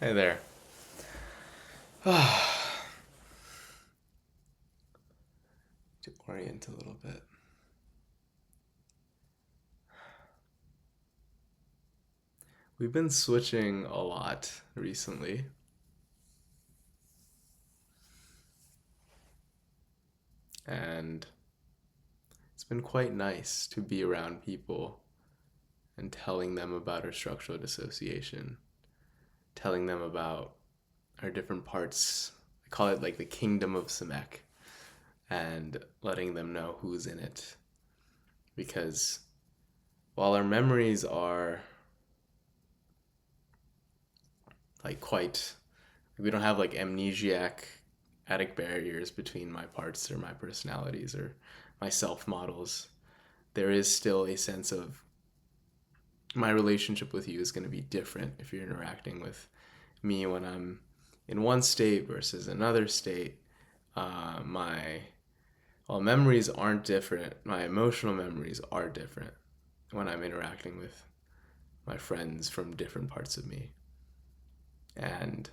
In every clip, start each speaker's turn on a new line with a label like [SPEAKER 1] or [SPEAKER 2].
[SPEAKER 1] Hey there. To orient a little bit. We've been switching a lot recently, and it's been quite nice to be around people and telling them about our structural dissociation, telling them about our different parts. I call it like the kingdom of Samek, and letting them know who's in it. Because while our memories are like quite we don't have like amnesiac attic barriers between my parts or my personalities or my self models. There is still a sense of my relationship with you is going to be different if you're interacting with me when I'm in one state versus another state. My While memories aren't different, my emotional memories are different when I'm interacting with my friends from different parts of me. And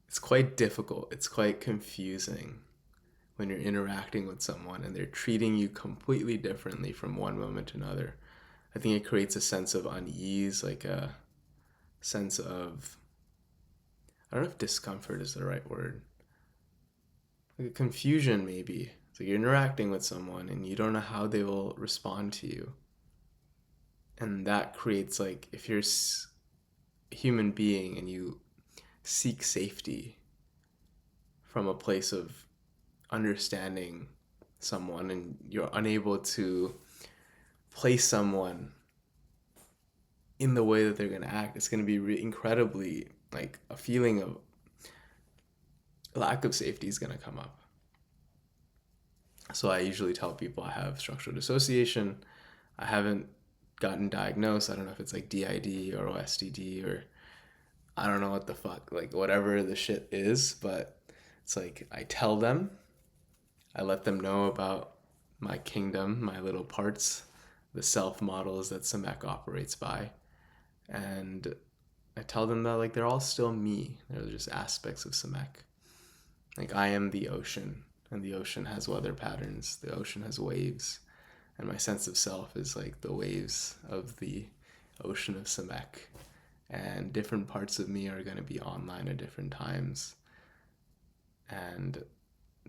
[SPEAKER 1] it's quite difficult. It's quite confusing when you're interacting with someone and they're treating you completely differently from one moment to another. I think it creates a sense of unease, like a sense of, I don't know if discomfort is the right word, like a confusion maybe. So you're interacting with someone and you don't know how they will respond to you. And that creates, like, if you're a human being and you seek safety from a place of understanding someone and you're unable to place someone in the way that they're going to act, it's going to be incredibly, like, a feeling of lack of safety is going to come up. So I usually tell people I have structural dissociation. I haven't gotten diagnosed. I don't know if it's like DID or OSDD or I don't know what the fuck, like whatever the shit is, but it's like I tell them, I let them know about my kingdom, my little parts, the self models that Samek operates by. And I tell them that, like, they're all still me. They're just aspects of Samek. Like, I am the ocean, and the ocean has weather patterns. The ocean has waves, and my sense of self is like the waves of the ocean of Samek. And different parts of me are going to be online at different times. And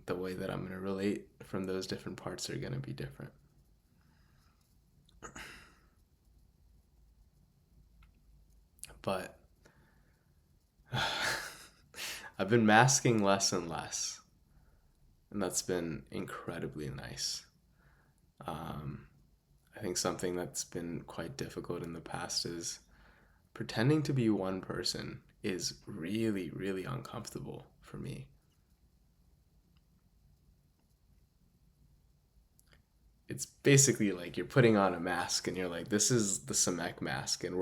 [SPEAKER 1] the way that I'm going to relate from those different parts are going to be different. But I've been masking less and less, and that's been incredibly nice. Um, I think something that's been quite difficult in the past is pretending to be one person is really, really uncomfortable for me. It's basically like you're putting on a mask and you're like, this is the Samek mask, and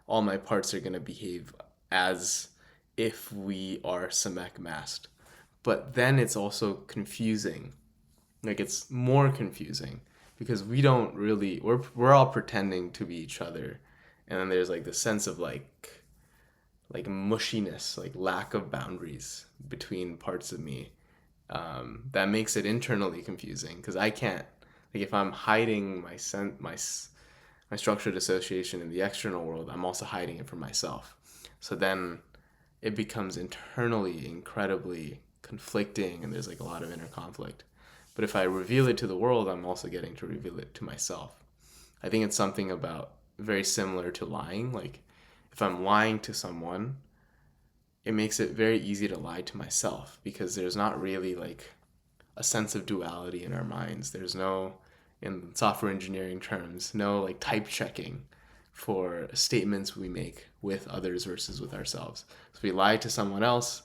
[SPEAKER 1] all my parts are gonna behave as if we are Samek masked. But then it's also confusing. Like, it's more confusing because we're all pretending to be each other. And then there's like the sense of like mushiness, like lack of boundaries between parts of me, that makes it internally confusing because I can't, like, if I'm hiding my structured association in the external world, I'm also hiding it from myself. So then it becomes internally incredibly conflicting, and there's like a lot of inner conflict. But if I reveal it to the world, I'm also getting to reveal it to myself. I think it's something about very similar to lying. Like, if I'm lying to someone, it makes it very easy to lie to myself because there's not really like a sense of duality in our minds. There's no, in software engineering terms, no like type checking for statements we make with others versus with ourselves. So we lie to someone else,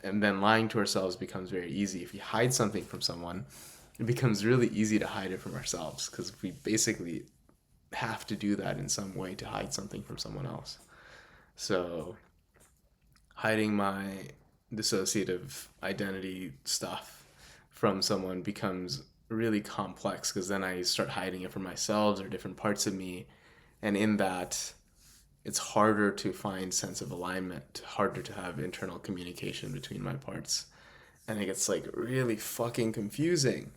[SPEAKER 1] and then lying to ourselves becomes very easy. If we hide something from someone, it becomes really easy to hide it from ourselves because we basically have to do that in some way to hide something from someone else. So hiding my dissociative identity stuff from someone becomes really complex because then I start hiding it from myself or different parts of me. And in that, it's harder to find sense of alignment, harder to have internal communication between my parts. And it gets like really fucking confusing.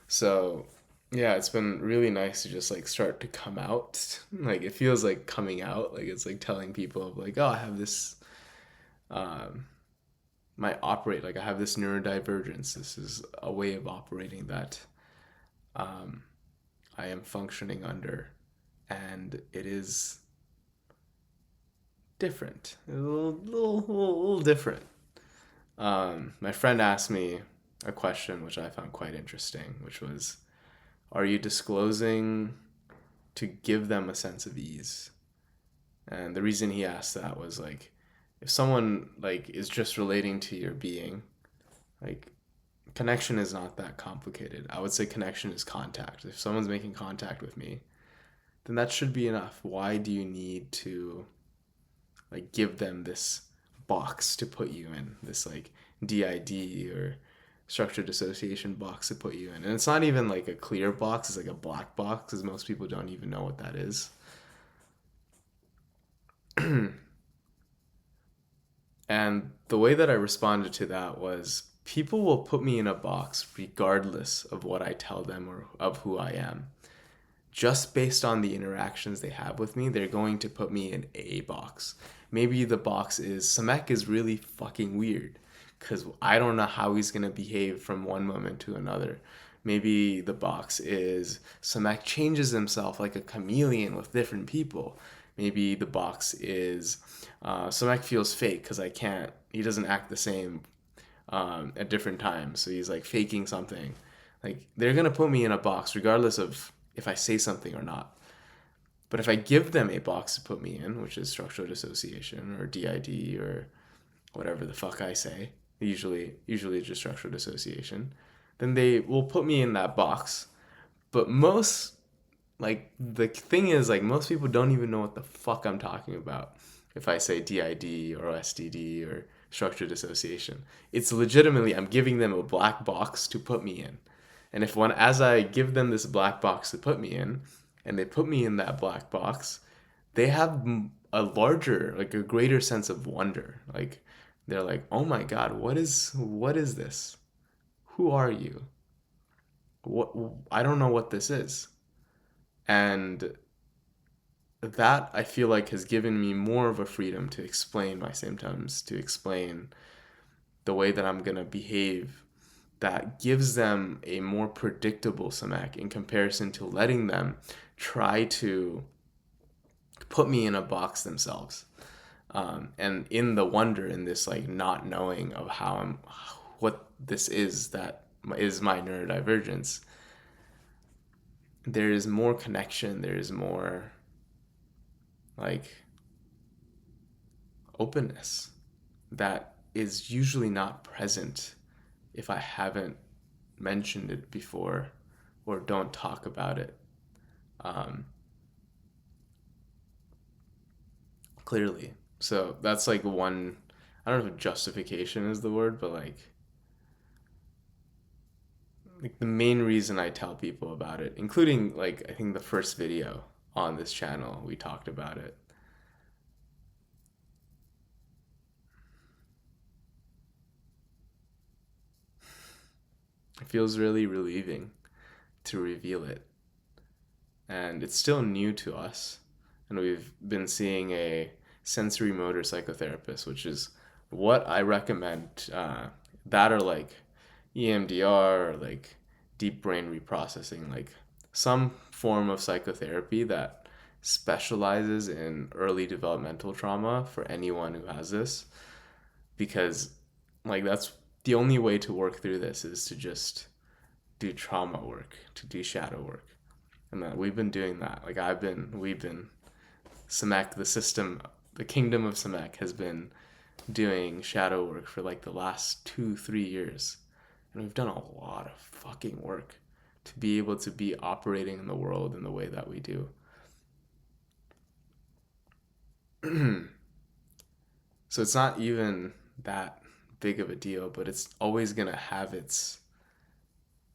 [SPEAKER 1] So, yeah, it's been really nice to just like start to come out. Like it feels like coming out. Like it's like telling people of like, oh, I have this my operate like I have this neurodivergence. This is a way of operating that I am functioning under, and it is different. A little different. My friend asked me a question which I found quite interesting, which was, "Are you disclosing to give them a sense of ease?" And the reason he asked that was like, if someone like is just relating to your being, like connection is not that complicated. I would say connection is contact. If someone's making contact with me, then that should be enough. Why do you need to like give them this box to put you in, this like DID or structured dissociation box to put you in? And it's not even like a clear box, it's like a black box because most people don't even know what that is. And the way that I responded to that was, people will put me in a box regardless of what I tell them or of who I am. Just based on the interactions they have with me, they're going to put me in a box. Maybe the box is Samek is really fucking weird because I don't know how he's going to behave from one moment to another. Maybe the box is Samek changes himself like a chameleon with different people. Maybe the box is Samek feels fake because he doesn't act the same at different times. So he's like faking something. Like they're going to put me in a box regardless of if I say something or not. But if I give them a box to put me in, which is structural dissociation or DID or whatever the fuck I say, usually just structural dissociation, then they will put me in that box. But the thing is, like, most people don't even know what the fuck I'm talking about if I say DID or SDD or structured dissociation. It's legitimately, I'm giving them a black box to put me in. And as I give them this black box to put me in, and they put me in that black box, they have a larger, like a greater sense of wonder. Like, they're like, oh my God, what is this? Who are you? What, I don't know what this is. And that I feel like has given me more of a freedom to explain my symptoms, to explain the way that I'm gonna behave, that gives them a more predictable Samek in comparison to letting them try to put me in a box themselves. And in the wonder, in this like not knowing of what this is that is my neurodivergence, there is more connection, there is more like openness that is usually not present if I haven't mentioned it before or don't talk about it um, clearly. So that's like one, I don't know if justification is the word, but like the main reason I tell people about it, including like I think the first video on this channel, we talked about it. It feels really relieving to reveal it. And it's still new to us. And we've been seeing a sensory motor psychotherapist, which is what I recommend. That or like EMDR or like deep brain reprocessing, like some form of psychotherapy that specializes in early developmental trauma for anyone who has this. Because like that's the only way to work through this is to just do trauma work, to do shadow work. And that we've been doing that. We've been, Samek, the system, the kingdom of Samek has been doing shadow work for like the last 2-3 years. And we've done a lot of fucking work to be able to be operating in the world in the way that we do. So it's not even that big of a deal, but it's always going to have its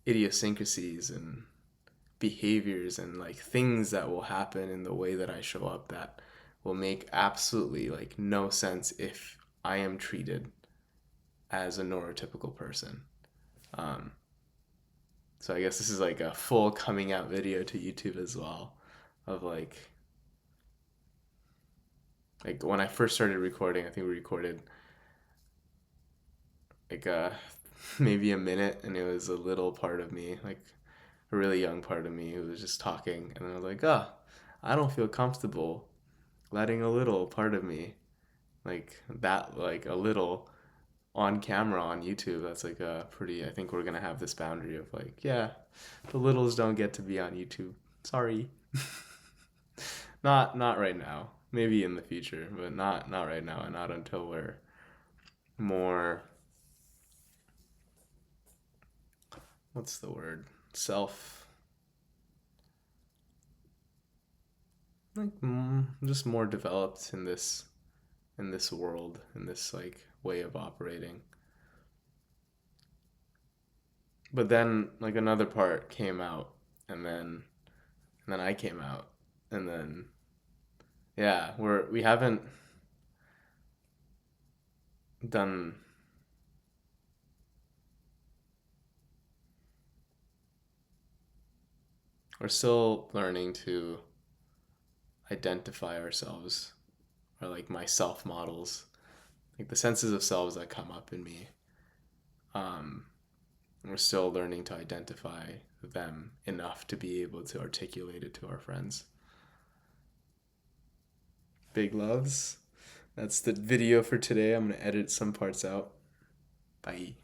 [SPEAKER 1] idiosyncrasies and behaviors and like things that will happen in the way that I show up that will make absolutely like no sense if I am treated as a neurotypical person. Um, so I guess this is like a full coming out video to YouTube as well, of like when I first started recording. I think we recorded like maybe a minute, and it was a little part of me, like a really young part of me, who was just talking, and I was like, oh, I don't feel comfortable letting a little part of me like that, like a little on camera on YouTube. That's like a pretty, I think we're gonna have this boundary of like, yeah, the littles don't get to be on YouTube. Sorry. Not right now. Maybe in the future, but not right now, and not until we're more, what's the word? Self, like just more developed in this world, in this like way of operating. But then like another part came out, and then I came out, and then yeah, we haven't done, we're still learning to identify ourselves, or like my self models, like the senses of selves that come up in me. Um, we're still learning to identify them enough to be able to articulate it to our friends. Big loves. That's the video for today. I'm going to edit some parts out. Bye.